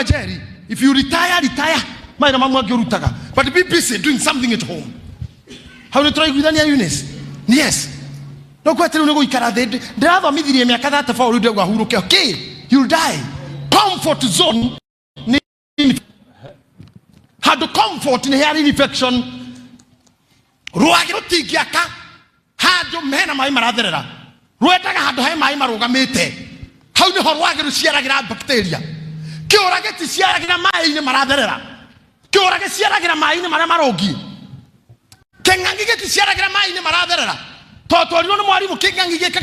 Jerry, if you retire. But be busy doing something at home. How do you try with any Eunice? Yes. No question. Okay, you'll die. Comfort zone. Had the comfort in hearing infection. Had your men and my mother. Ruetaga had to have my marogamete. How do you have Sierra bacteria? Kiora get the Sierra in the Maradera. Kiora get Sierra in the Maramarogi. Kengangi get the Sierra in the Maradera. Toto no more Kengangi get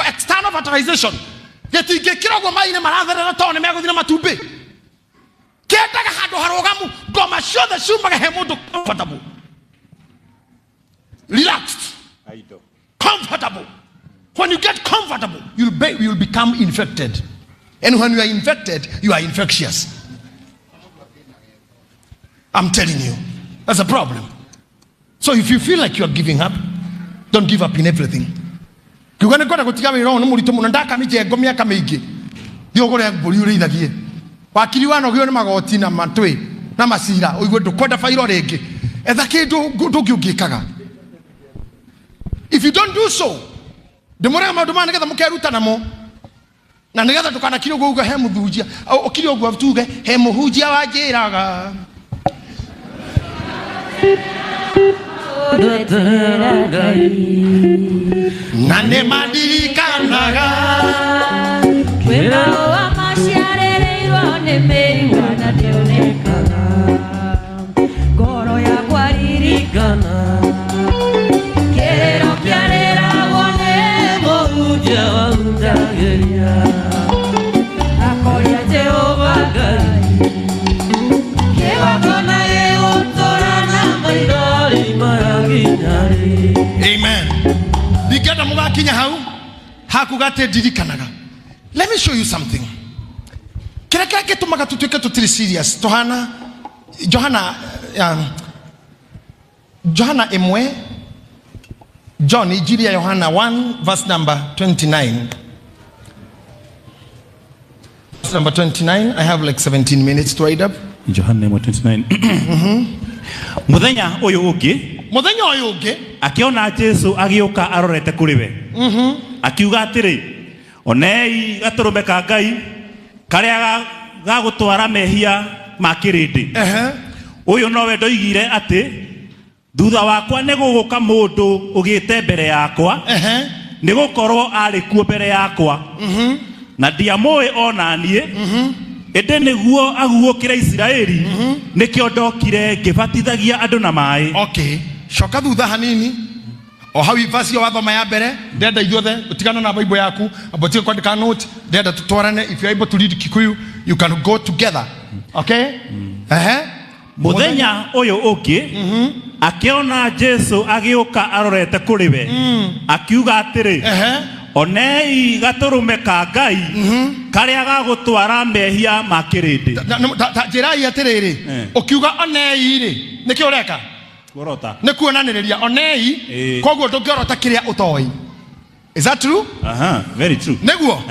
external authorization. Yet you get killed by the Maradera town and Magodina to be. Ketaga had to Harogamu, Goma show the Super Hemoto comfortable. Relaxed. Comfortable. When you get comfortable, you'll become infected. And when you are infected, you are infectious. I'm telling you, that's a problem. So if you feel like you are giving up, don't give up in everything. You're going to go to if you don't do so, the more I'm going to get na nigeza tukana kidogo uga hemu dhujia au kidogo avutuge hemu hujia wajiraga nane madirika naga wena wa mashiarere irone mei wana deonekana goro ya kwaririkana kero kiarera wone moja wandageria Amen. Let me show you something. Serious. Johanna Emwe John Ijiria Yohana 1 verse number 29. Verse number 29. I have like 17 minutes to read up. Johanna 29. Muthenya uyu ungi akiona Jesu agioka arorete kuriwe akiuga atiri onei gaturume ka Ngai karia gagutwara mehia makirindi uyu nowe ndoigire ati thutha wakwa niguguka mundu ugite mbere yakwa nigukorwo ari kuo mbere yakwa na ndiamui ona nie ende niguo aguokire Israeli nikio ndokire ngibatithagia andu na mai. Okay, shoka thutha hanini o hawi verse wa thoma ya mbere ndenda ithuothe utigana na Bible yaku abotie kwandika note ndenda tutwarane. If you are able to read Kikuyu you can go together. Okay? Muthenya uyu ungi akiona Jesu agioka arorete kuriwe akiuga atiri onei gaturume ka Ngai karia gagutwara mehia makirindi. Jirai atiriri ukiuga onei ri niki ureka gorota nikuonaniriria onei koguo ndungorota kiria utoi. Is that true? Very true. Neguo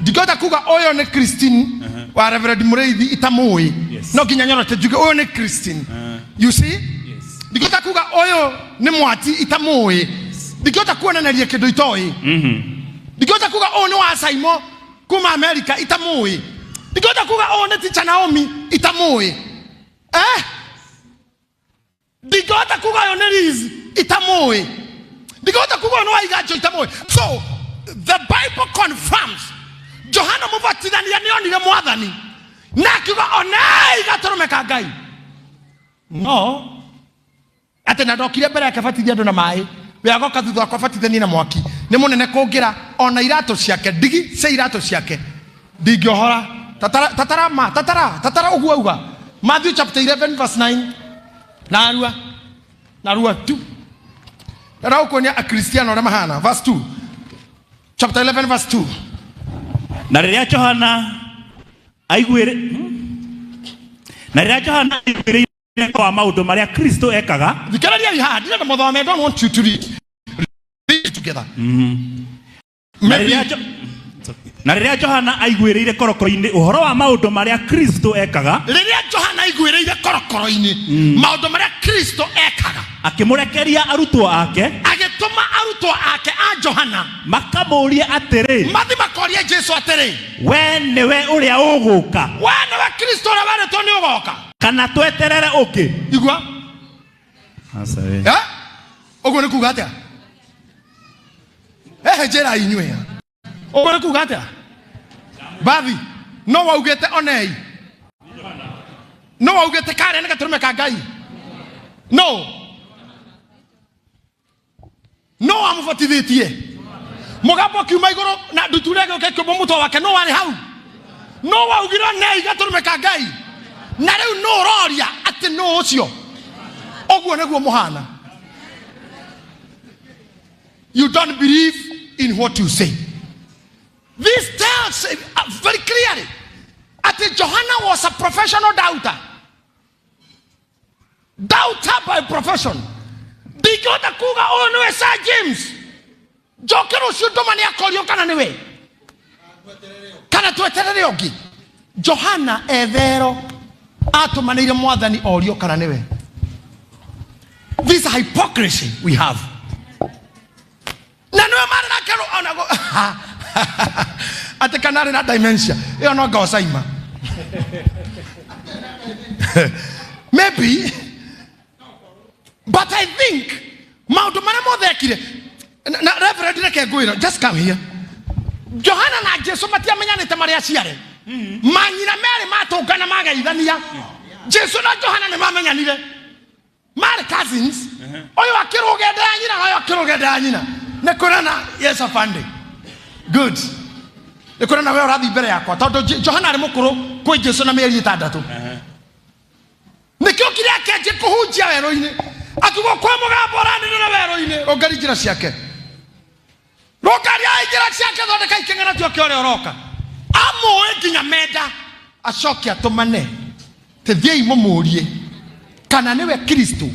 digota kuga oyo ne Christine wa Reverend Mureithi itamui no ginyanyorote juge oyo ne Christine. You see? Yes. Digota kuga oyo ne mwati itamui digota kuonaniriria kindu itoi. Digota kuga oyo wa Saimo kuma America itamui. Digota kuga oyo ne Ticha Naomi itamui. Digota kuga oyo ne Liz itamui. Digota kuga oyo wa Igacho itamui. So the Bible confirms Johana Mubatizani yanionire mwathani na kuga onei gaturume ka Ngai. No ate na ndokire mbere akabatithia andu na mai weagoka thutha wa kwabatithania na mwaki ni munene kungira ona irato ciake ndigi cia irato ciake ndingiohora tatara uguo uga Matthew chapter 11 verse 9 narua 2 na ukonia a Cristiano ramahana verse 2 chapter 11 verse 2 na riria Johana aiguire kwa maundu maria Kristo ekaga thikararia ihandi na muthome. I don't want you to read it together. Na riria Johana aiguireire korokoro-ini uhoro wa maundu maria Kristo ekaga, riria Johana aiguireire korokoro-ini maundu maria Kristo ekaga, akimurekeria arutwo ake, agituma arutwo ake a Johana makamuria atiri, mathi makoria Jesu atiri, we niwe uria uguka, we niwe Kristo uria weretwo ni ugoka, kana tweterere uki? Igua asawe uguo ni kuga atia? Njira inywe uguo ni kuga atia? Bathi no waugete onei, no waugete kare ni gaturume ka Ngai, no amubatithitie mugambo kiuma iguru na nduture gä kä mutwe wake, no warä hau, no waugire onei gaturume ka Ngai, na rä u no roria atä no å cio, ũguo nĩguo mũhana. You don't believe in what you say. This tells very clearly that Johana was a professional doubter. Doubter by profession. Ndingĩhota kuga ũyũ nĩwe Sir James, njoke rũciũ ndũma nĩ akorio kana nĩwe, kana tweterere ũngĩ. Johana ethero atũmanĩire Mwathani orio kana nĩwe. This hypocrisy we have. Na nĩwe marĩ na kero onago atĩ kana arĩ na dementia ĩyo no Alzheimer. Maybe, but I think maundu marĩa mothe ekire na Reverend reke ngwĩra, just come here. Johana na Jesu matiamenyanĩte marĩa ciarĩ, manyina merĩ matũngana mageithania. Jesu na Johana nĩ mamenyanire, marĩ cousins. Oyo akĩrũgenda ya nyina na oyo akĩrũgenda ya nyina. Nĩ kũrana yes afande. Good. Nĩ kũrana we ũrathi mbere yakwa tondũ Johana arĩ mũkũrũ kwĩ Jesu na mĩeri 6. Nĩkĩo kĩrĩa akĩanjia kũhunjia werũ-inĩ, akiuga kwa mũgambo ũranĩrĩra na werũ-inĩ, rũngari njĩra ciake, rũngari njĩra ciake, thondeka ikĩng'ana tuoke ũrĩa ũroka. Amũĩ nginya menda acoke atũmane, tethiai mũmũrie kana nĩwe Kristo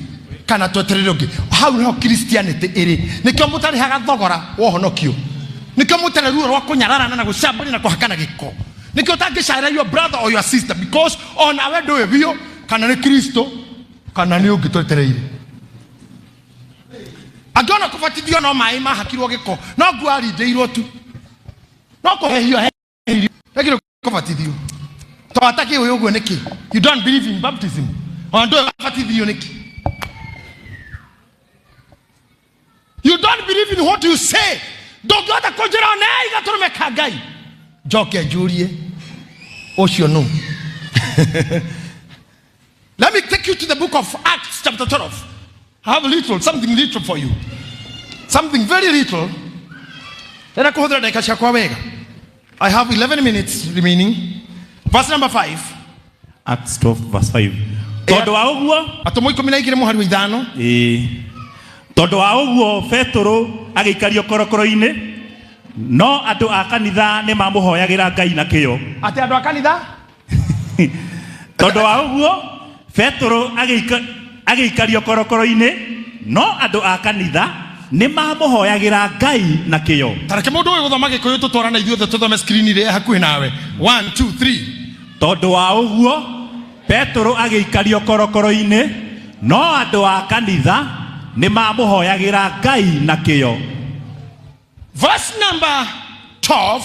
kana tweterere ũngĩ. Hau nĩho Christianity ĩrĩ. Nĩkĩo mũtarĩhaga thogora wa ũhonokio, nĩkĩo mũtarĩ ruo rwa kũnyararana na gũcambũria na kũhakana gĩko, nĩkĩo ũtangĩcarĩra your brother or your sister because ona we ndũĩ biũ kana nĩ Kristo kana nĩ ũngĩ twetereire. Angĩona kũbatithio no maĩ mahakirwo gĩko, no nguo arindĩirwo tu, no kũhehio hehirio hekirwo kũbatithio. Tondũ atakĩ ũyũ ũguo nĩkĩ? You don't believe in baptism. Ona ndũĩ kũbatithio nĩkĩ? You don't believe in what you say. Ndũngĩhota kũnjĩra onei gatũrũme ka Ngai, njoke njũrie ũcio no. Let me take you to the book of Acts chapter 12. I have something little for you. Something very little. I have 11 minutes remaining. Verse number 5. Acts 12 verse 5. Tondũ wa ũguo atomo 12 mũhari wa 5. Tondũ wa ũguo Petro agĩikario korokoro-inĩ, no andũ a kanitha nĩ mamũhoyagĩra Ngai na kĩyo. Ati andũ a kanitha? Tondũ wa ũguo Petro agĩikario korokoro-inĩ, no andũ a kanitha nĩ mamũhoyagĩra Ngai na kĩyo. Tareke mũndũ ũyũ gũthoma Gĩkũyũ tũtwarana ithuothe tũthome screen ĩrĩa hakuhĩ nawe. 1 2 3. Tondũ wa ũguo Petro agĩikario korokoro-inĩ, no andũ a kanitha nĩ mamũhoyagĩra Ngai na kĩyo. Verse number 12,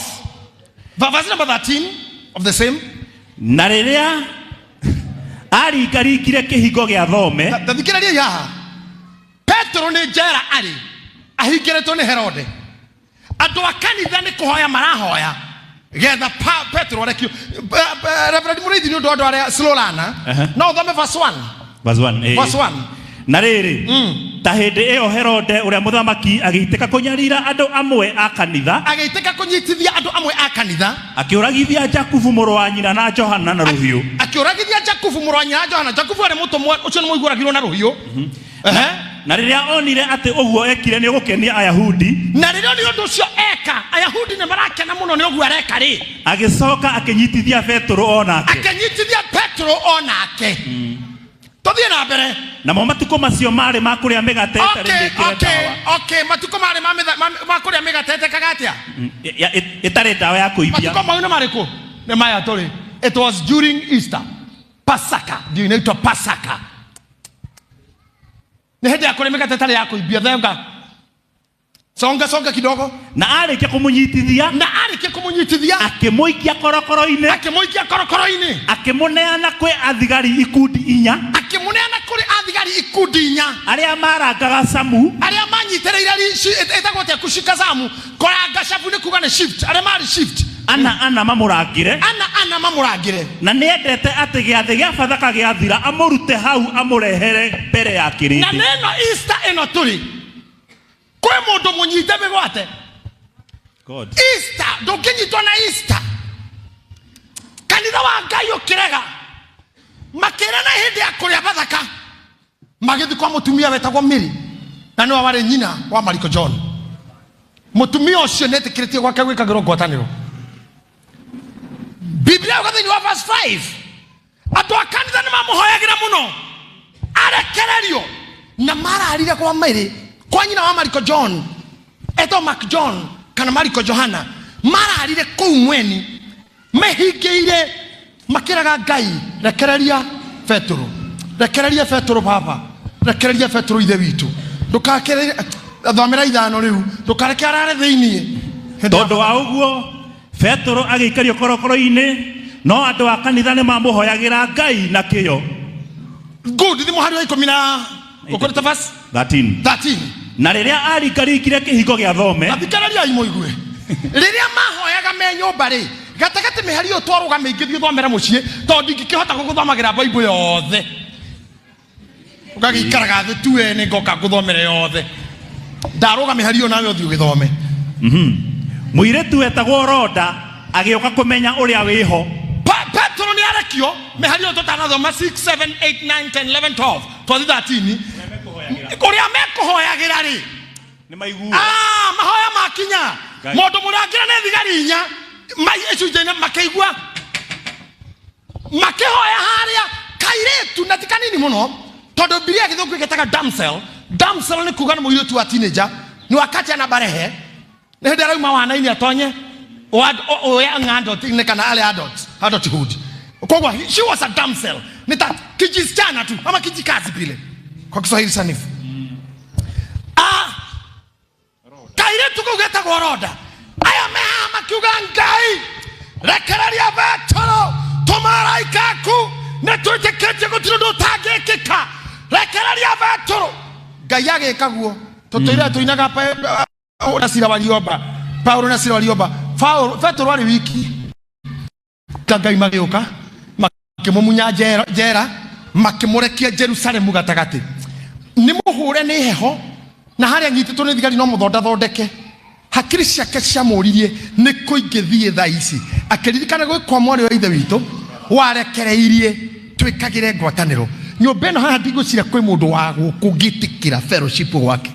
verse number 13 of the same. Na rĩrĩa aringaringire kĩhingo gĩa thome, thikĩrĩria haha, Petro nĩ njera arĩ ahingĩrĩtwo nĩ Herode. Andũ a kanitha nĩ kũhoya marahoya getha Petro arekio. Reverend Mũrĩithi nĩ ũndũ andũ arĩa slowlana, no thome verse 1. Verse 1. Verse 1. Na rĩrĩ, ta hĩndĩ ĩyo Herode ũrĩa mũthamaki agĩitĩka kũnyarira andũ amwe a kanitha, agĩitĩka kũnyitithia andũ amwe a kanitha, akĩũragithia Jakubu mũrũ wa nyina na Johana na rũhiũ. Akĩũragithia Jakubu mũrũ wa nyina na Johana. Jakubu arĩ mũtũmwo, ũcio nĩ mũiguaragirwo na rũhiũ. Na rĩrĩa onire atĩ ũguo ekire nĩ ũgũkenia Ayahudi, na rĩrĩa nĩ ũndũ ũcio eka Ayahudi nĩ marakena mũno nĩ ũguo areka rĩ, agĩcoka akĩnyitithia Petro onake. Akĩnyitithia Petro onake. Tothie na mbere. Na mo matuko macio mari makuria migate Okay, matuko mari makuria migate kagatia. Itare dawa ya kuibia. Matuko mauna mariko. Ne maya tole. It was during Easter. Pasaka. Ndio inaitwa Pasaka. Ni hedi ya kuria migate tare ya kuibia thenga. Songa kidogo. Na areke kumunyitithia. Akimuikia korokoro-ini. Akimuneana kwi athigari ikundi 4. Aria marangaga Samu. Aria manyitereire etagwo te kushika Samu. Koranga shabu ni kuga ni shift. Aria mari shift. Ana mamurangire. Na niendete ati giathi gia Bathaka giathira amurute hau amurehere mbere ya kirindi. Na neno Easter eno turi. Kwe mundu munyite bigwate. God. Easter, ndukinyitwa na Easter. Kanitha wa Ngai ukirega. Makira na hindi ya kuria Bathaka. Magithi kwa mutumia wetagwo Mary. Na no wari nyina wa Mariko John. Mutumia ucio netikiritie gwake gwikagirwo ngwataniro. Biblia ugathiini wa verse 5. Atu akanitha ni mamuhoyagira muno. Arekererio na mararire kwa Mary. Kwa nyina wa Mariko John, eto Mark John, kana Mariko Johana, mararire kou mweni, mehingeire makiraga Ngai, rekereria Petro papa, rekereria Petro ithe witu. Ndukakere thomera ithano riu, ndukareke arare thiini. Tondu wa uguo, Petro agikario korokoro-ini, no andu a kanitha ni mamuhoyagira Ngai na kiyo. Good, thimu hari wa 10 ukoreta verse 13. Na riria arikarikire kihingo gia thome athikararia imoigue riria mahoyaga me nyumba ri gatagate mihari yo twaruga meingi thomera mucie tondu ngikihota guguthomagira Bible yothe ugagikaraga the tuene ngoka guthomera yothe ndaruga mihari yo nawe uthi ugithome muiretu etagwo Roda agioka kumenya uria wiho Petro ni arekio mihari yo tutanathoma 6 7 8 9 10 11 12 13 kuria mekuhoyagira ri ni maigu mahoya makinya mundu murangira ne thigari 4 mai ecujene makeigua makehoya haria kairetu na tikanini muno tondu Biblia githungu gitaga damsel ni kuga na muiretu wa teenager ni wakati ana barehe ne hindi arauma wana-ini atonye young adult ne kana ale adulthood kwa she was a damsel ni ta kijisichana tu ama kijikazi pile kwa Kiswahili sanifu. Kairetu kugeta kwa Roda. Aya mehama kiuga Ngai. Rekereria Petro. Tumaraika aku. Netuite kete kutirudu tagekeka. Rekereria Petro. Ngai ageka guo. Tutoire tuinaga pa nasira walioba. Paulo nasira walioba. Petro wali wiki. Ngai mageuka. Makimumunya jera. Makimurekia Jerusalemu gatagati. Nimuhure ni heho na haria nyititwo ni thigari no muthondeke hakiri ciake ciamuririe ni kuingithie thaa ici akiririkana gwikwa mwari wa ithe witu warekereirie twikagire ngwataniro nyumba ino haha ndigwicira kwi mundu wa gukugitikira fellowship wake.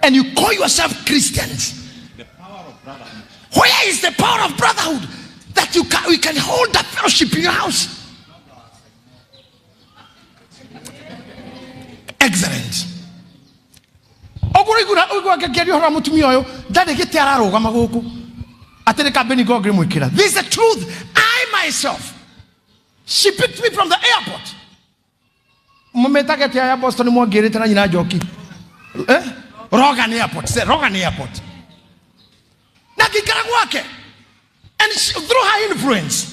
And you call yourself Christians. The power of brotherhood. Where is the power of brotherhood that we can hold that fellowship in your house? Excellent. This is the truth. I myself, she picked me from the airport. Rogan Airport. Say Rogan Airport. And through her influence,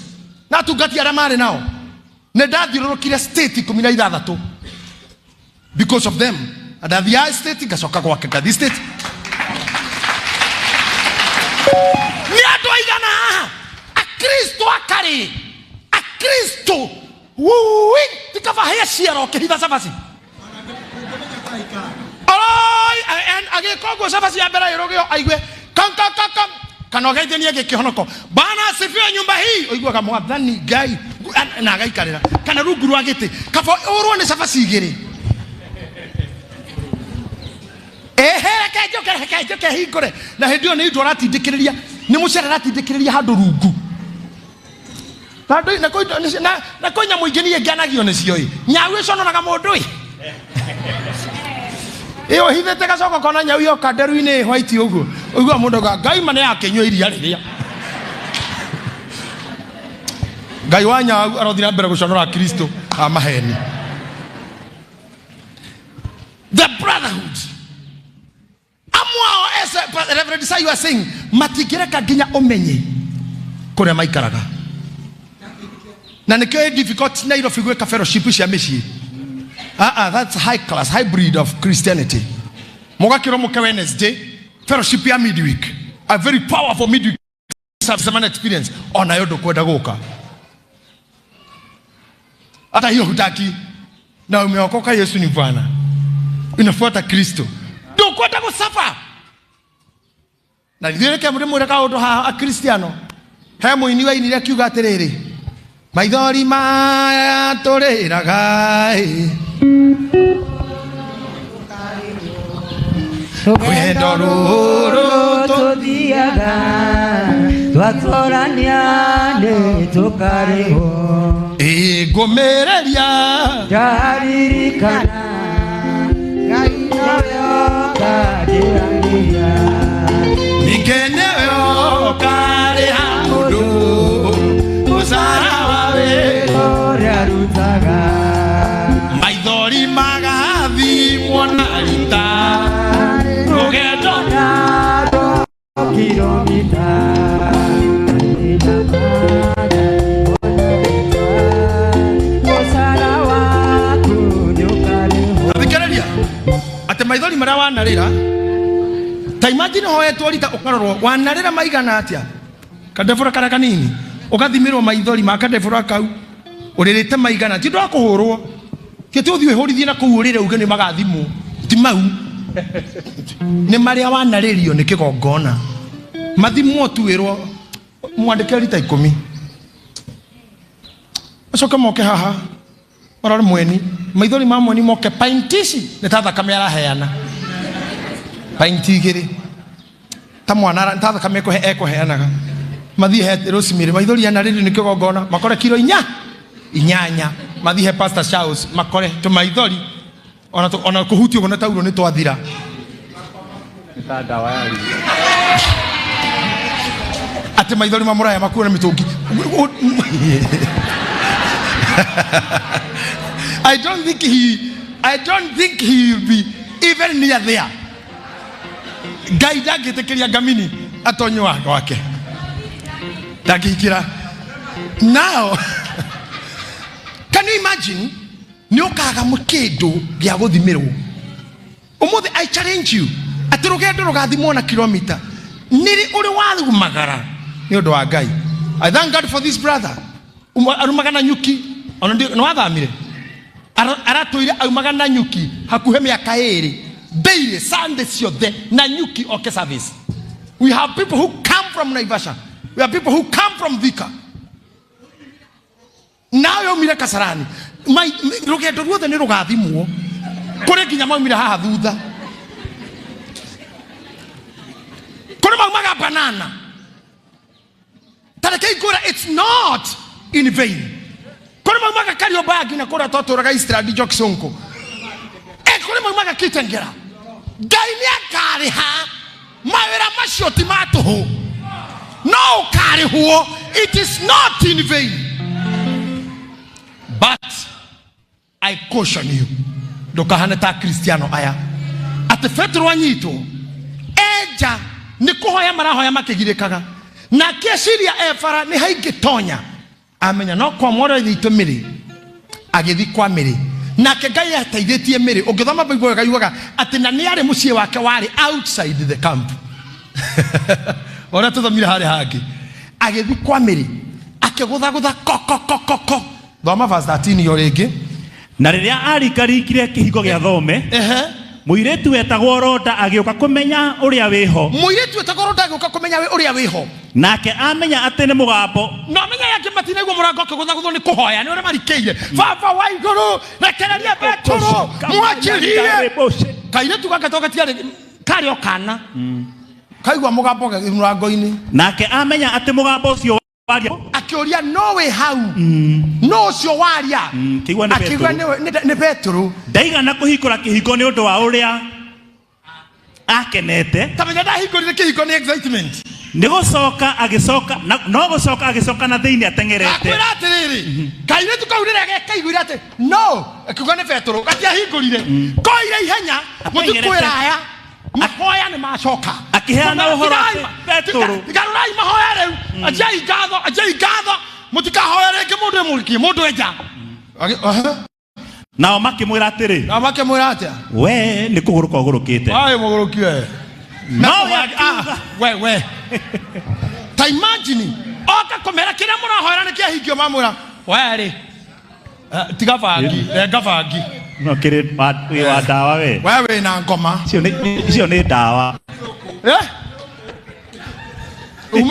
not to get Yaramari now. Because of them, and the state gasoka kwa this state. Niado igana a Kristo akari a Kristo wui tikava heshiro ke hida savasi. And age kogo savasi abera yorogyo aigwe kam kanogaite ni age kihonoko bana sifia nyumba hii oigwa kama mwathani Ngai na agaikarira kana ruguru agite kafo urwo ni savasi igiri. Kejoke hingore na hendio ni ndora tindikiriria ni mucera ratindikiriria handu rungu Tado na konya muigeni nganagio ni cioi. Nyau icono na gamundu i. Iyo hithete gacoko kona nyau yo kaderu-ini white uguo. Uguo mundu ga Ngai mane akenywa iria riria. Ngai wa nyau arothira mbere guconora Kristo amaheni. The brotherhood. Amwao as Reverend Gitahi, you are saying matigireka nginya umenye kuria maikaraga. Na nikyo difficult na Nairobi gweka fellowship cia micii. That's high class, hybrid of Christianity. Mugakiro muke Wednesday, fellowship ya midweek. A very powerful midweek sermon experience. Ona yodo kwenda guka. Hata hiyo hutaki. Na umeokoka Yesu ni Bwana. Unafuata Kristo. Ndio kwenda kusafa. Na ndireke mwire ka undu ha Kristiano. He muini wa inire kiuga atiriri. Maithori maya turiraga. Wendo ruru tuthiaga. Twatorania ni tukariho. Ngomereria jaririkana. Ngai nayo kajirangia. Nikeneo kare hamudu. Usara wawe gloria rutaga. Maithori magathi monalita. Rogeto na kilomita. Ate maithori mara wanarira. Ta imagine hoetwo rita ukarorwo wanarira maigana atia. Kadefura kara kanini. Ukathimirwo maithori ma kadefura kau. Uririte maigana ti ndo akuhurwo. Kete uthiwe horithie na kuu urire uge ni magathimwo. Ti mau. Ni maria wanaririo ni kigongona. Mathimwo tuwirwo mwandike rita 10. Acoke moke haha. Marore mweni. Maithori ma mweni moke paintisi. Neta thakame araheana. Painti igiri. Ta mwana nta thakame ekuheanaga. Mathie he Rosemary maithori anaririo ni kigongona. Makore kilo 8. Mathie he Pastor Charles makore to maithori. Ona kuhutio bona tauro ni twathira. Nita dawa yari. Ate maithori ma muraya makuona mitungi. I don't think he will be even near there. Gaida gitekeria gamini atonywa wake. Dakikira. Now, can you imagine? Nyokaga mukedo gya guthimirwo. Umuthi I challenge you. Atirugendo rugathimwo na kilomita. Niri uri wathumagara ni undu wa Ngai. I thank God for this brother. Arumagana nyuki. Ona ndio no athamire. Aratoire aumagana nyuki hakuhe miaka 2. Daily Sunday ciothe na nyuki oke service. We have people who come from Naivasha. We have people who come from Thika. Now yo mira Kasarani. Rugendo ruothe ni rugathimwo. Kuri kinya maumira haha thutha. Kuri maumaga banana. Tarekei kura, it's not in vain. Kuri maumaga Kariobagi na kura totoraga Istradi Joksonko. Kuri maumaga Kitengera. Ngai ni akariha mawira macio ti matuhu. No karihuo, it is not in vain. But I caution you. Ndukahane ta Kristiano aya. Ate Petro anyito. Eja ni kuhoya marahoya makigirikaga. Na kiasiria efara ni haingitonya. Amenya no kwa mworo thitumiri. Agithi kwa miri. Na ke Ngai ateithĩtie mĩrĩ ũngĩthoma Bible gayuaga atĩ na nĩ arĩ mũciĩ wake warĩ outside the camp. Ora tũthomire harĩ hangĩ agĩthi kwa mĩrĩ akĩgũthagũtha kokokokoko. Thoma verse 13 yo rĩngĩ. Na rĩrĩa arikarikire kĩhingo gĩa thome mũirĩtu wetagwo Roda agĩũka kũmenya ũrĩa wĩho. Mũirĩtu wetagwo Roda agĩũka kũmenya ũrĩa wĩho. Nake amenya atĩ nĩ mũgambo. No amenya yake matinaigua mũrango akĩgũthagũthwo nĩ kũhoya nĩ ũrĩa marikĩire. Baba wa igũrũ rekereria Petro mwachirie. Kairĩtu gake togatiarĩ karĩ o kana. Kaigua mũgambo mũrango-inĩ. Nake amenya atĩ mũgambo ũcio akioria no way how no cio waria kigwa ne Petro ndaiga na kuhikura kihingo ni undu wa uria akenete tamenya ndahingurire kihingo ni excitement ni gucoka agicoka no gucoka agicoka na thiini atengerete akwira atiriri kaire tukaurire agekaiguire ati no akiuga ni Petro gatiahingurire koire ihenya mutikwira aya mahoya ni macoka akiheana uhoro Petro garurai mahoya riu ajai gatho mutikahoya ringi mundu muliki mundu eja nao makimwira atiri we ni kuguruka ugurukite ai muguruki we ta imagine oka komera kira murahoera ni kiahingio mamwira we ri tiga bangi no kiri wa dawa we na ngoma cio ni dawa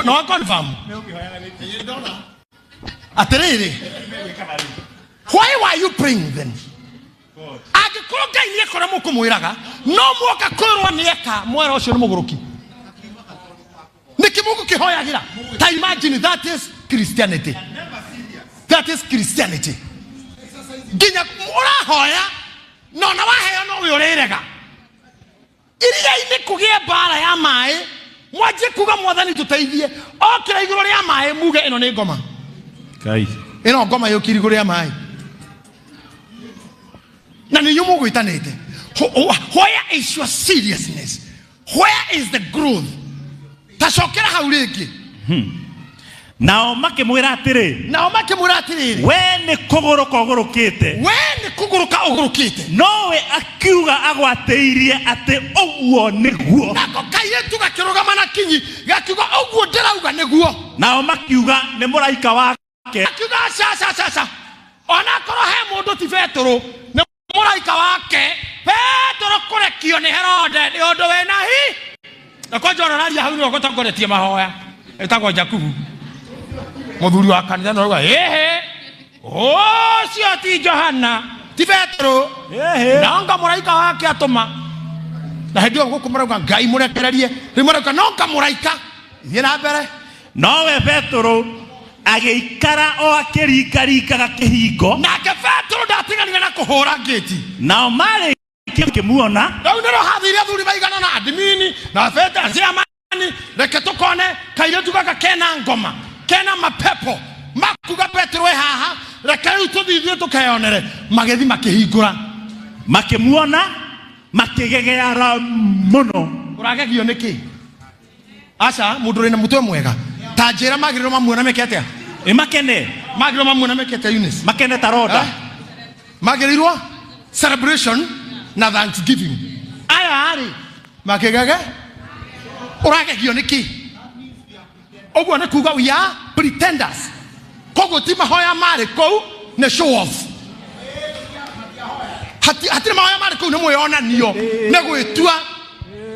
no confirm atiriri why were you praying then agikoro Ngai ni ekora mukumwiraga no muoka kwirwa nieka mwera ucio ni muguruki nikimugu kihoyagira ta imagine that is Christianity ginya urahoya no na waheo no wiuriraga iria ini kugie bara ya mai mwaje kuga mwathani tuteithie okira iguru ria mai muge ino ni ngoma kai ino ngoma yukiri iguru ria mai na ni yumu gwitanite where is your seriousness where is the growth tacokera hau ringi nao makimwira atiri we ni kuguruka ugurukite nowe akiuga agwateirie ati uguo niguo nako kaietu gakirugama na kinyi gakiuga uguo ndirauga niguo nao makiuga ni muraika wake akiuga sasa ona korwo he mundu ti Petro ni muraika wake Petro kurekio ni Herode ni undu wena hi na kwa jona raria hau ni ogotongoretie mahoya etagwo Jakubu muthuri wa kanitha no cio ti Johana ti Petro nanga muraika wake atuma na hendio gukumurauga Ngai murekererie rimurauga nanga muraika thie na mbere nowe Petro agiikara o akirikarikaga kihingo nake Petro ndatiganire na kuhura ngiti nao mari kimuona rau nero hathire athuri baigana na admini na Petro ciamani reke tukone kaire tugaga kena ngoma kena mapepo makuga Petro haha reke tuthithie tukeyonere magethi makihingura makimuona makigegeara muno uragegio niki aca mundu rina mutwe mwega tajira magiriro mamuona mekete makene magiriro mamuona mekete Eunice makene taroda magirirwo celebration na thanksgiving aya ari makigege uragegio niki ogwo ne kuga we are pretenders kogo ti mahoya mari kou ne show off hati mahoya mari kou ne moyona niyo ne gwitua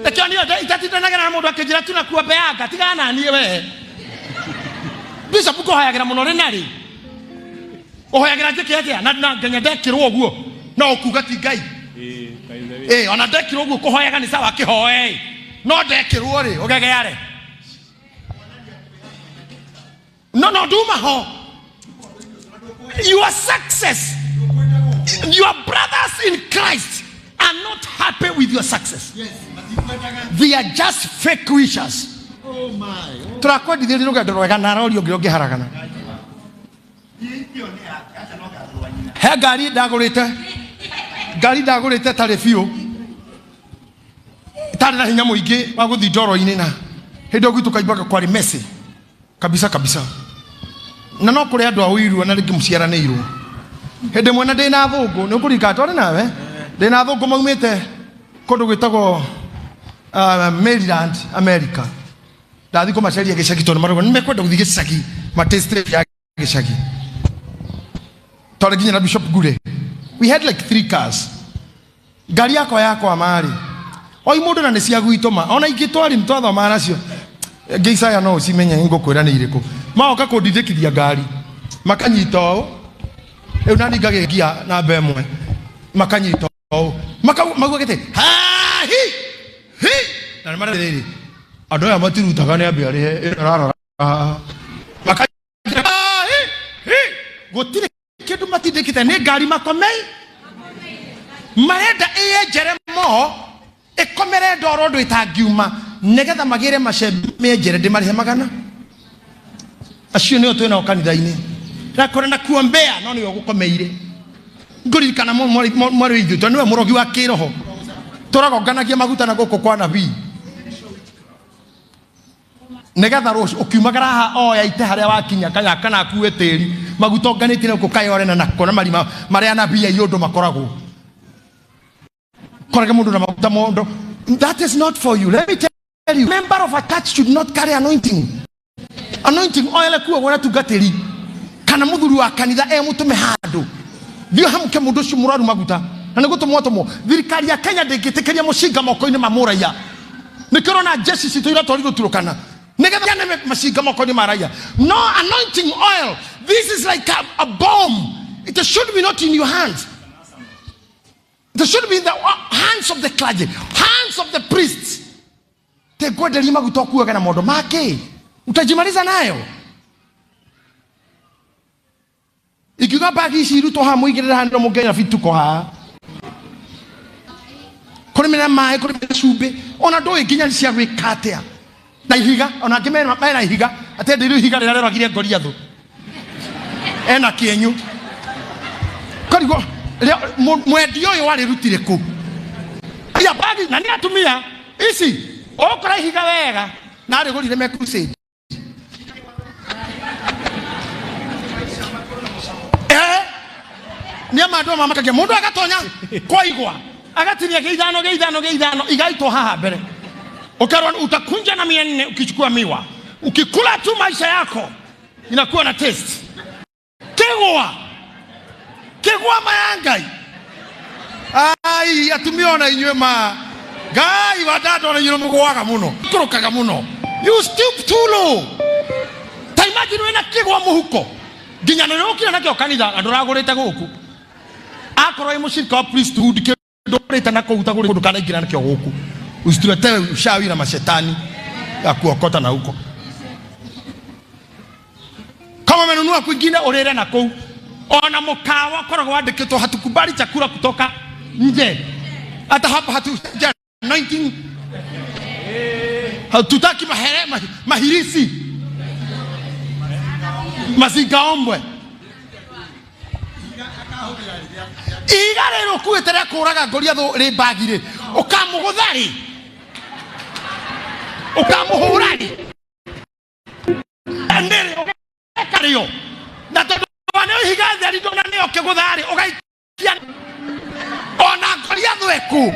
ekyo niyo itatitanagira na mundu akijira tuna kuwa beanga tigana niye we bisa buko hoyagira muno rinari ohoyagira tikiatia na ngenya ndekirwo guo na okuga ti Ngai ona ndekirwo guo kuhoyaga ni sawa kihoe no ndekirwo ri ugegeare no do maho your success your brothers in Christ are not happy with your success. They are just fake wishers. Oh my. Trakwa dithiri rugendo rwega na rori ongi haragana. He gari ndagurite tari fiu. Tari na hinya muingi wa guthi ndoro-ini na hindi ogu tukaimbaga kwari messy kabisa na no kuri andu a uiru na ringi muciaranirwo hindi mwena ndina thungu ni kurika tori nawe ndina thungu maumite kundu gwitagwo Maryland America ndathi kumaceria gicagi tondu marugo nimekwenda guthi gicagi matestre ya gicagi tori ginya na Bishop Gure we had like 3 cars gari yako mari oi mundu na nisia gwitoma ona ingitwari ntwathoma nacio Ngeisaya no cimenye ngukwira ni iriku maoka kundithikithia ngari makanyita o eu nani ngagegia na mbemwe makanyita o magugete ha hi na mara riri andu ya matirutaga ni ambe ari rarora makanyita ite ne gari makomei marenda jeremo ekomere ndoro ndo itagiuma negetha magire macembe njere ndimarihe magana acio ne otwe na kanitha-ini rakora na kuombea no niyo gukomeire nguri kana mwari ithu to niwe murogi wa kiroho turagonganagia maguta na guku kwa nabii negetha rucio ukiumagara ha oya ite haria wakinya kanya kana akuwe tiri maguta onganitire guku kayore na nakona marima maria nabii ayondo makoragwo korage mundu na maguta mondo. That is not for you. Let me tell you, member of a church should not carry anointing. Anointing oil kuwa wana tugateri kana muthuru wa kanitha mutume handu thio hamuke mundu ucio muraru maguta na nigutu mwotomo thirikari ya Kenya ndingitekeria mushinga moko-ini ma muraiya nikirona jeshi citoira tori guturukana nigetha neme mashinga moko-ini ma raiya. No, anointing oil, this is like a bomb. It should be not in your hands. It should be in the hands of the clergy, hands of the priests. Te kwenda lima kutokuwa kana modo make utajimaliza nayo. Ikiga bagi shiru to ha muigirira hando mugenya fituko ha kuri mena mai kuri mena sube ona do iginya cia gwikatea na ihiga ona kimena mai na ihiga ate ndiru ihiga rira ragire ngoria thu ena kienyu karigo mwedio yo wari rutire ku ya bagi na ni atumia isi okora ihiga wega na ari gurire me crusade niama ndo mama kage mundu agatonya kwa igwa agatinia geithano igaito haha mbere ukarwa utakunja na 400 ukichukua miwa ukikula tu maisha yako inakuwa na taste kegwa mayangai ai atumiona inywe ma gai wadado na nyiro mugwaga muno kurukaga muno. You stoop too low. Ta imagine wena kegwa muhuko ginya no kira nakyo kanitha anduragurite guku akoro imushirika priesthood ke ndoreta na kuuta guri kundu kana igira nakyo guku usitulete ushawi na mashetani ya kuokota na huko kama menunua kwingine orere na kou ona mukawa koragwo wandikitwo hatukubali chakula kutoka nje hata hapa hatu 19 hatutaki mahirisi mazingaombwe igarero kuetera kuraga ngoria tho ri bagire ukamuguthari ukamuhurani ndere okario na tondu wane higathari ndona ne okiguthari ugaikia ona ngoria thweku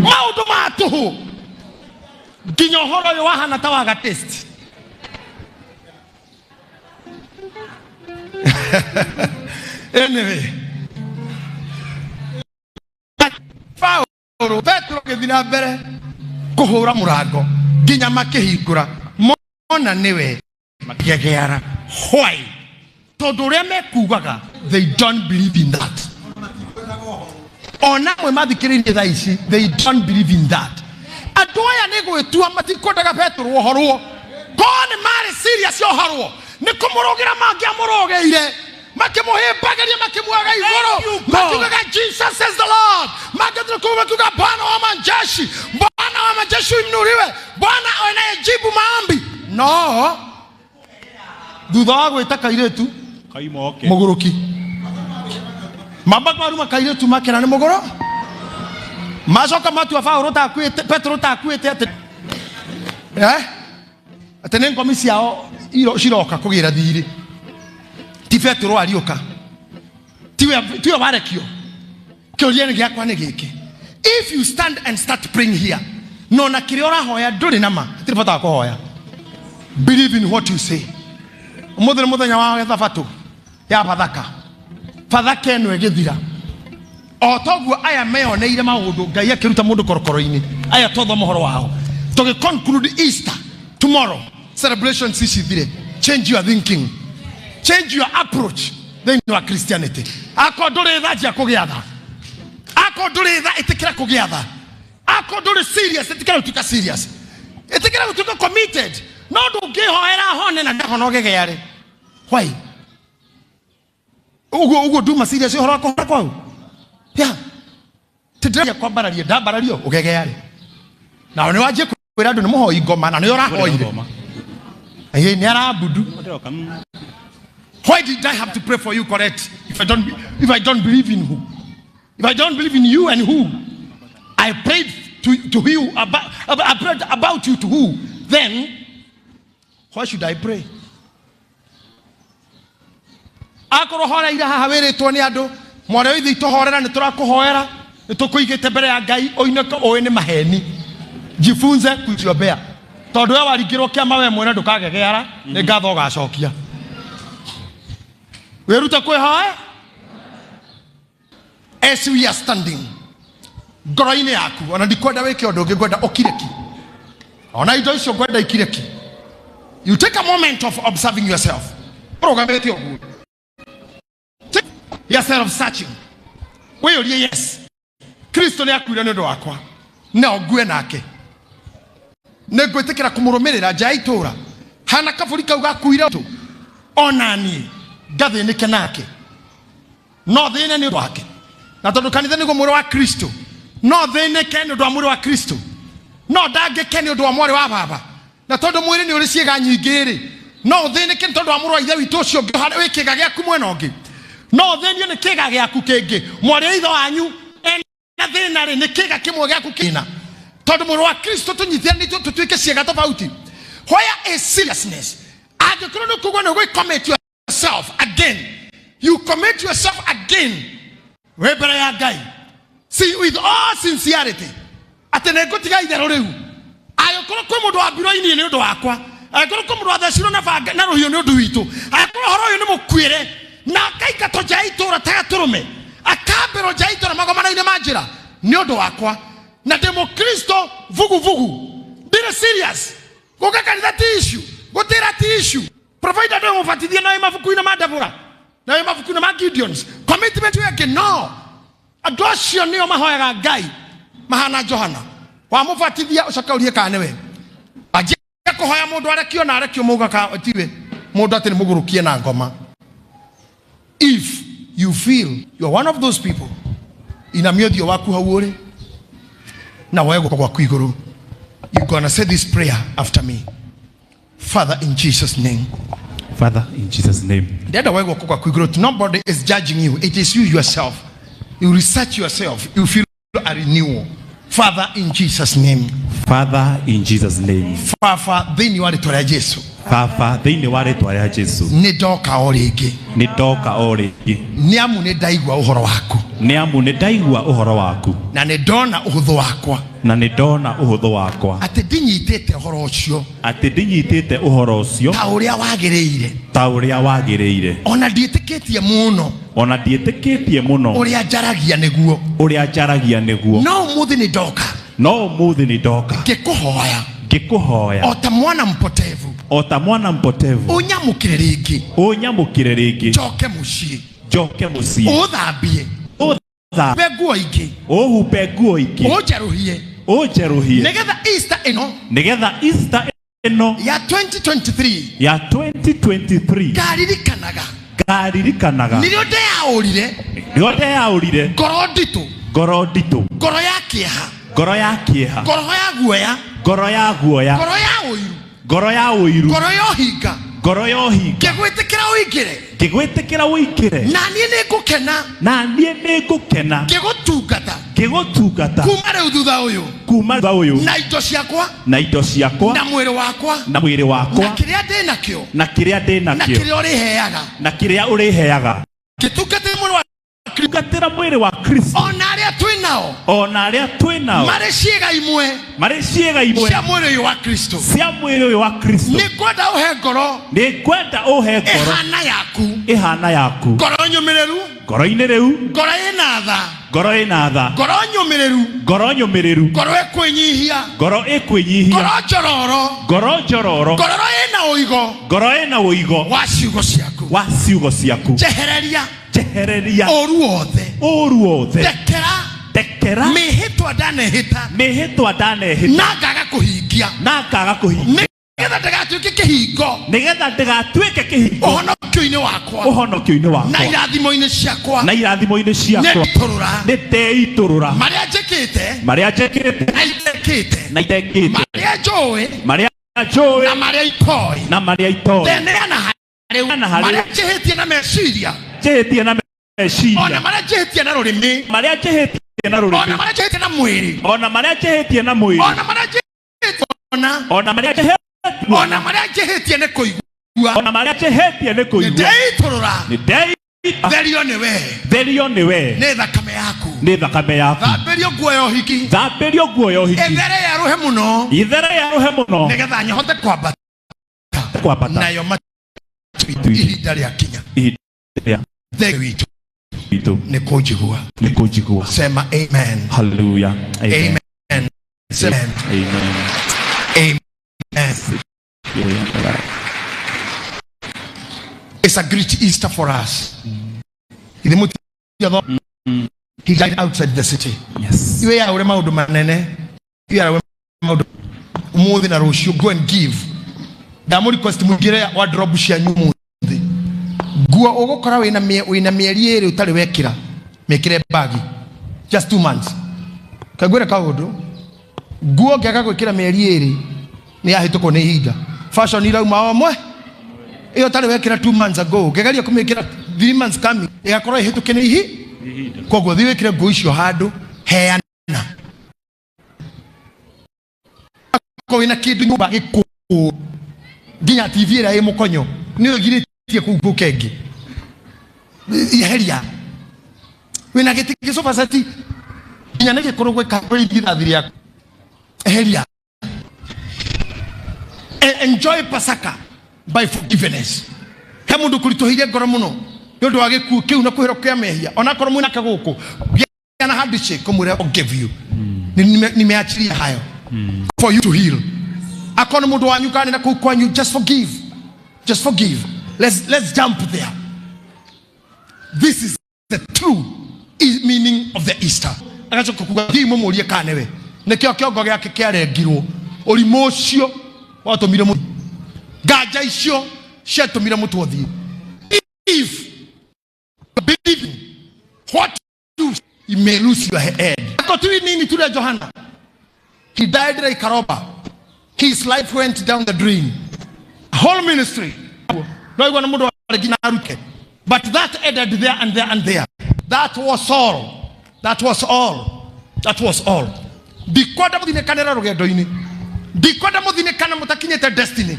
maundu matuhu nginya horo yo wahana ta waga test. Anyway, Paulo Petro githina mbere kuhura murango nginya makihingura mona niwe makigeara why tondu ria mekugaga they don't believe in that. Ona mwe mathikiririe tha ici they don't believe in that. Andu aya ni gwitua matikondaga Petro uhorwo kone mari serious uhorwo ni kumurogira mangia murogeire makimuhimbagiria makimwaga iguru makiugaga Jesus is the Lord makiugaga Bwana wa majeshi imnuriwe Bwana anayejibu maombi. No, thutha wa gwita kairetu kaimoke muguruki mabagwaru makairetu makera ni mugoro macoka matu Paulo takwite Petro takwite ate atene ngomi ciao ciroka kugira thiri ti Petro arioka tiwe barekio kioria ni giakwa ni giki. If you stand and start praying here no na kire ora hoya nduri nama tiripata ko hoya believe in what you say. Muthenya wa thabato ya fathaka eno egithira otoguo aya meoneire maundu ngai akiruta mundu korokoro-ini aya totho mohoro wao to conclude Easter tomorrow celebration sicithire. Change your thinking, change your approach, then you are Christianity. Akodore tha kugiatha akodore tha itikira kugiatha akodore serious itikira utuka serious itikira utuka committed no ndungihoera hone na ndahono gegeare why Ugo do masirious horo ko kwa. Yeah. Tedra kwa bararia da barario ogegeyare. Na one waje kwera do mo ho igoma na yora ho ire. Aye ni ara budu. Why did I have to pray for you, correct? If I don't believe in who? If I don't believe in you and who? I prayed to you I prayed about you to who? Then why should I pray? Akoro hora ira hawere toni ado mware withi tohorera ni turakuhoera ni tukuigite mbere ya Ngai oineka oene maheni jifunze kujiombea tondu we waringirwo kiama we mwene ndukagegeara ni ngatho gacokia weruta kwihoya. As we are standing ngoro-ini yaku ona ndikwenda wike undu ungi ngwenda ukireki ona indo icio ngwenda ikireki. You take a moment of observing yourself. Programete ogu yourself searching. We urie yes Kristo ni akwire ni undu wakwa na ogue nake ne gwetekera kumurumirira jaitura hana kafurika ugakwire tu onani gathe nike nake no thine ni wake na tondu kanitha nigo mwiri wa Kristo no thine ke ni undu wa mwiri wa Kristo no dange ke ni undu wa mwiri wa baba na tondu mwiri ni uri ciega nyingiri no thine ke tondu wa mwiri wa ithe witu ucio ngihana wikiga giaku mwena ungi no thine ni kiga giaku kingi mwiri ithe wanyu na thina ri ni kiga kimwe giaku kina tondu mwiri wa Kristo tunyithiani tutuike ciega tofauti. Where is seriousness? Agikuru no kugwa no we commit yourself again. You commit yourself again. Webere ya Ngai. See, with all sincerity. Atenego tiga idero riu. Ayokoro ko mundu wa biro ini ni undu wakwa. Ayokoro ko mundu wa thaciro na banga na ruhio ni undu witu. Ayokoro horo yo ni mukwire. Na kaika to jaitura taga turume. Akabero jaitura magomana ine majira. Ni undu wakwa. Na demo Kristo vugu vugu. Be serious. Goga kanitha issue. Gotera issue. Provider don't mfatithia na mafuku ina madavura. Na mafuku na Gideons. Commitment yake no. Adosio niyo mahoya Ngai. Mahana Johana. Wa mfatithia ucakaurie kana we. Aje ko hoya mundu arekio na arekio muga ka tiwe. Mundu atini mugurukie na ngoma. If you feel you are one of those people ina miodio waku hauore na wego kwa kwiguru, you're gonna say this prayer after me. Father, in Jesus' name. Father, in Jesus' name. Nobody is judging you. It is you yourself. You research yourself. You feel a renewal. Father, in Jesus' name. Father, in Jesus' name. Father, then you are the Torah Jesu. Father, then you are the Torah Jesu. Nidoka orege. Nidoka orege. Niamu nedaigwa uhoro wako. Niamu nedaigwa uhoro wako. Na nedona uhudho wakwa. Na nedona uhudho wakwa. Ate dinyitete uhoro ucio. Ate dinyitete uhoro ucio. Ta uria wagireire. Ta uria wagireire. Ona dietiketie muno. Ona dietiketie muno. Uria jaragia neguo. Uria jaragia neguo. No muthi nidoka. No muthi nidoka. Ngikuhoya. Ngikuhoya. Ota mwana mpotevu. Ota mwana mpotevu. Unyamukire ringi. Unyamukire ringi. Njoke mucii. Njoke mucii. Uthambie. Beguo ingi. Ohupe nguo ingi. Ojeruhie. Ojeruhie. Nigetha Easter ino. Nigetha Easter ino. Ya 2023. Ya 2023. Garirikanaga. Garirikanaga. Nirio ndeyaurire. Nirio ndeyaurire. Ngoro nditu. Ngoro nditu. Ngoro ya kieha. Ngoro ya kieha. Ngoro ya guoya. Ngoro ya guoya. Ngoro ya uiru. Ngoro ya uiru. Ngoro ya hinga. Ngoro ya hinga. Ngegwitikira uingire. Ngegwitikira uingire. Na niĩ nĩngũkena. Na niĩ nĩngũkena. Ngĩgũtungata. Ngĩgũtungata. Kuma rĩu thutha ũyũ. Kuma thutha ũyũ. Na indo ciakwa. Na indo ciakwa. Na mwĩrĩ wakwa. Na mwĩrĩ wakwa. Na kĩrĩa ndĩ nakĩo. Na kĩrĩa ndĩ nakĩo. Na kĩrĩa ũrĩheaga. Na kĩrĩa ũrĩheaga. Ngĩtungatĩra mwĩrĩ wa Tungatĩra mwĩrĩ wa Kristo. Ona arĩa twĩ nao. Ona arĩa twĩ nao. Marĩ ciĩga imwe. Marĩ ciĩga imwe. Cia mwĩrĩ ũyũ wa Kristo. Cia mwĩrĩ ũyũ wa Kristo. Nĩngwenda ũhe ngoro. Nĩngwenda ũhe ngoro. Ĩhana yaku. Ĩhana yaku. Ngoro nyũmĩrĩru. Ngoro-inĩ rĩu. Ngoro ĩna tha. Ngoro ĩna tha. Ngoro nyũmĩrĩru. Ngoro nyũmĩrĩru. Ngoro ĩkwĩnyihia. Ngoro ĩkwĩnyihia. Ngoro njororo. Ngoro njororo. Ngoro ĩna ũigo. Ngoro ĩna ũigo. Wa ciugo ciaku. Wa ciugo ciaku. Njehereria. Njehereria. Ũru wothe. Ũru wothe. Ndekera. Mĩhĩtwa ndanehĩta. Mĩhĩtwa ndanehĩta. Na ngaga kũhingia. Na ngaga kũhingia. nigetha ndagatuike kihingo uhonokio-ini wakwa na irathimo-ini ciakwa niteiturura maria njikite na itekite maria njui na maria itoi teneana maria njihitie na meciria ona maria njihitie na rurimi ona maria njihitie na mwiri ona maria njihitie ni kuigua niteiturura therio niwe ni thakame yaku thambirio nguo ya uhiki ithere ya ruhe muno nigetha nyohote kwambata nayo ihinda riakinya therio witu ni kunjigua sema amen hallelujah amen sema amen. It's a great Easter for us. He died outside the city. Yes. You are maundu manene. You are maundu umuthi na rucio. Go and give. Damu request mugire wardrobe cia nyumuthi. Gua ugukora wina mieri eri utari wekira. Mekire bagi. Just 2 months. Kagwira kaundu. Gua ngaka gwikira mieri eri ni ahituko ni ihinda. Fashion irauma omwe. Iyo tari wekira 2 months ago. Gegaria kumekira 3 months coming. Igakora ihituke ni ihinda. Kogo thiwe kire nguo icio handu heana ko ina kindu nyumba giku nginya TV ira imukonyo ni ogiritie kugu kengi iheria wina gitiki sofa sati nginya nege korogwe ka ithathiri yaku eheria enjoy Pasaka by forgiveness kamundu kuritohire ngoro muno yondo agikuo kiu na kuhirokia mehia ona korwo mwina kaguku yana handshake kumure I'll give you nimeachilia hayo for you to heal akona mundu wanyu kana na kukwanyu just forgive let's jump there. This is the true meaning of the Easter. Agachoka kugimo murie kanewe nekyo kiongo gyake kiarengirwo urimo ucio watumire mu gaja icio ciatumire mutwothi if believing what you may lose your head. Akotui nini tule Johana? He died like Karoba. His life went down the drain. Whole ministry. But that ended there and there and there. That was all. Dikoda mudine kanera rugendo ini. Dikoda mudine kana mutakinyete destiny.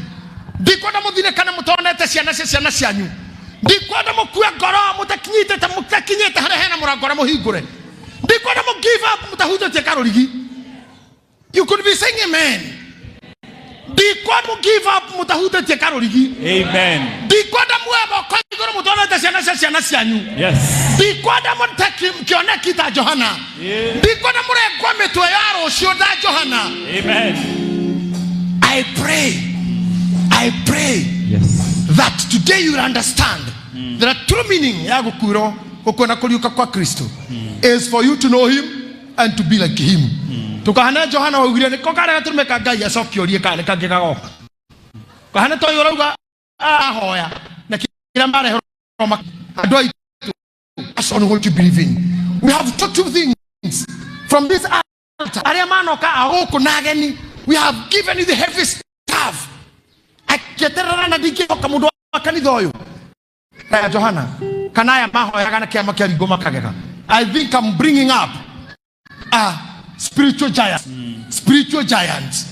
Dikoda mudine kana mutonete ciana cianyu. Dikoda mukuya ngoro mutakinyete hare hena murangora muhingure. Dikoda mu give up mutahutote karorigi. You could be saying amen. Dikoda mu give up mutahutote karorigi. Amen. Dikoda mueba kongoro mutonete ciana cianyu. Yes. Dikoda mutakim kione kita Johana. Dikoda murekwa metwe yaro cio da Johana. Amen. I pray yes that today you will understand that the true meaning ya gukuro kokona kuliuka kwa Kristo is for you to know him and to be like him. Tukahana Johana wawire ni kokara gatumeka Ngai acokiorie kana kangigagoka. Kahana to yoruga ahoya na kila mare roma adoi as on what you believe in. We have taught you things from this altar. Ariamano ka agoko nageni. We have given you the heavy stuff. Aketerana dikio kamudo kanitho uyu. Na Johana kanaya mahoya kana kiama kia rigoma kageka. I think I'm bringing up spiritual giants. Spiritual giants.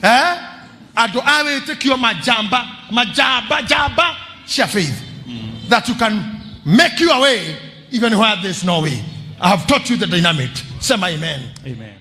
Ado awe tekio majamba share faith that you can make your way even where there's no way. I have taught you the dynamic. Say my amen. Amen.